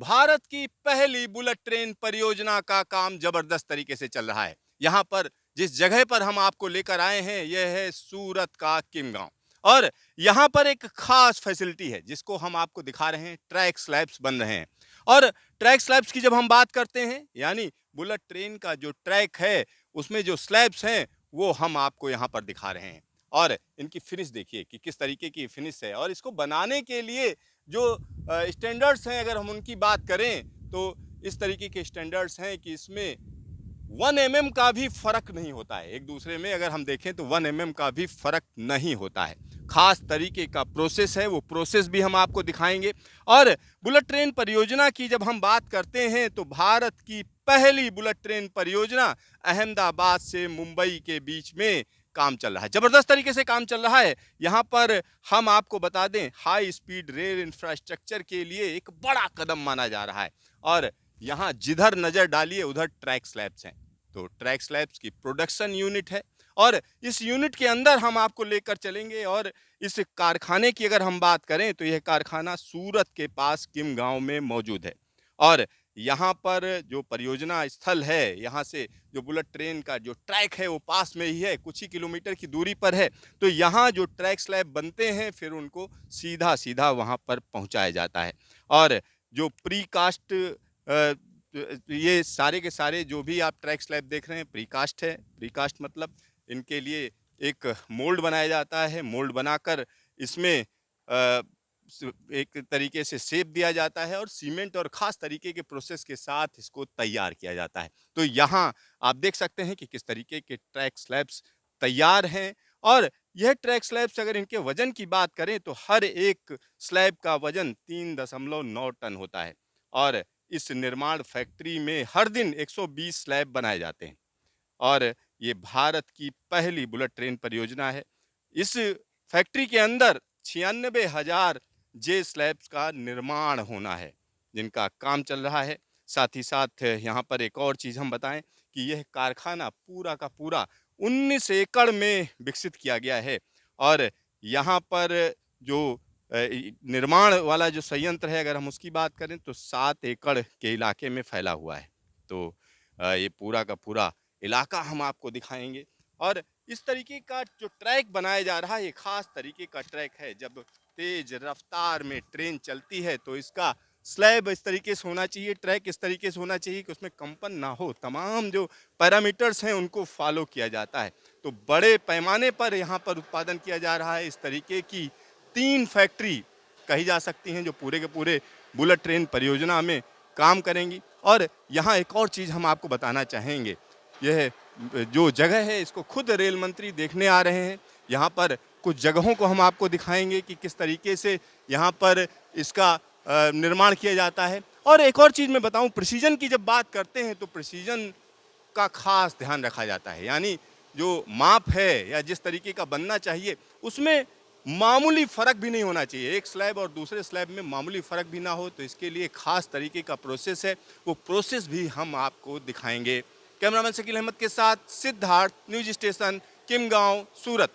भारत की पहली bullet train परियोजना का काम जबरदस्त तरीके से चल रहा है। यहाँ पर जिस जगह पर हम आपको लेकर आए हैं यह है सूरत का किम गांव। और यहाँ पर एक खास फैसिलिटी है जिसको हम आपको दिखा रहे हैं। ट्रैक स्लैब्स बन रहे हैं। और ट्रैक स्लैब्स की जब हम बात करते हैं यानी बुलेट ट्रेन का जो ट्रैक है उसमें जो स्लैब्स हैं वो हम आपको यहाँ पर दिखा रहे हैं। और इनकी फिनिश देखिए कि किस तरीके की फिनिश है। और इसको बनाने के लिए जो स्टैंडर्ड्स हैं अगर हम उनकी बात करें तो इस तरीके के स्टैंडर्ड्स हैं कि इसमें 1 mm का भी फर्क नहीं होता है। एक दूसरे में अगर हम देखें तो 1 mm का भी फर्क नहीं होता है। खास तरीके का प्रोसेस है, वो प्रोसेस भी हम आपको दिखाएंगे। और बुलेट ट्रेन परियोजना की जब हम बात करते हैं तो भारत की पहली बुलेट ट्रेन परियोजना अहमदाबाद से मुंबई के बीच में काम चल रहा है। जबरदस्त तरीके से काम चल रहा है। यहाँ पर हम आपको बता दें हाई स्पीड रेल इंफ्रास्ट्रक्चर के लिए एक बड़ा कदम माना जा रहा है। और यहाँ जिधर नजर डालिए उधर ट्रैक स्लैब्स हैं। तो ट्रैक स्लैब्स की प्रोडक्शन यूनिट है। और इस यूनिट के अंदर हम आपको लेकर चलेंगे। और इस कारखाने की अगर हम बात करें तो यह कारखाना सूरत के पास किम गांव में मौजूद है। और यहाँ पर जो परियोजना स्थल है, यहाँ से जो बुलेट ट्रेन का जो ट्रैक है वो पास में ही है, कुछ ही किलोमीटर की दूरी पर है। तो यहाँ जो ट्रैक स्लैब बनते हैं फिर उनको सीधा सीधा वहाँ पर पहुँचाया जाता है। और जो प्रीकास्ट ये सारे के सारे जो भी आप ट्रैक स्लैब देख रहे हैं प्रीकास्ट है। प्रीकास्ट मतलब इनके लिए एक मोल्ड बनाया जाता है। मोल्ड बनाकर इसमें एक तरीके से शेप दिया जाता है और सीमेंट और ख़ास तरीके के प्रोसेस के साथ इसको तैयार किया जाता है। तो यहाँ आप देख सकते हैं कि किस तरीके के ट्रैक स्लैब्स तैयार हैं। और यह ट्रैक स्लैब्स अगर इनके वजन की बात करें तो हर एक स्लैब का वजन 3.9 टन होता है। और इस निर्माण फैक्ट्री में हर दिन 120 स्लैब बनाए जाते हैं। और ये भारत की पहली बुलेट ट्रेन परियोजना है। इस फैक्ट्री के अंदर 96,000 जे स्लैब्स का निर्माण होना है जिनका काम चल रहा है। साथ ही साथ यहाँ पर एक और चीज़ हम बताएं कि यह कारखाना पूरा का पूरा 19 एकड़ में विकसित किया गया है। और यहाँ पर जो निर्माण वाला जो संयंत्र है अगर हम उसकी बात करें तो 7 एकड़ के इलाके में फैला हुआ है। तो ये पूरा का पूरा इलाका हम आपको दिखाएंगे। और इस तरीके का जो ट्रैक बनाया जा रहा है ये खास तरीके का ट्रैक है। जब तेज रफ्तार में ट्रेन चलती है तो इसका स्लैब इस तरीके से होना चाहिए, ट्रैक इस तरीके से होना चाहिए कि उसमें कंपन ना हो। तमाम जो पैरामीटर्स हैं उनको फॉलो किया जाता है। तो बड़े पैमाने पर यहाँ पर उत्पादन किया जा रहा है। इस तरीके की 3 फैक्ट्री कही जा सकती हैं जो पूरे के पूरे बुलेट ट्रेन परियोजना में काम करेंगी। और यहाँ एक और चीज़ हम आपको बताना चाहेंगे, यह जो जगह है इसको खुद रेल मंत्री देखने आ रहे हैं। यहाँ पर कुछ जगहों को हम आपको दिखाएंगे कि किस तरीके से यहाँ पर इसका निर्माण किया जाता है। और एक और चीज़ मैं बताऊँ, प्रिसीजन की जब बात करते हैं तो प्रिसीजन का खास ध्यान रखा जाता है। यानी जो माप है या जिस तरीके का बनना चाहिए उसमें मामूली फ़र्क भी नहीं होना चाहिए। एक स्लैब और दूसरे स्लैब में मामूली फ़र्क भी ना हो। तो इसके लिए खास तरीके का प्रोसेस है, वो प्रोसेस भी हम आपको दिखाएंगे। कैमरामैन शकील अहमद के साथ सिद्धार्थ, न्यूज़ स्टेशन किम गाँव, सूरत।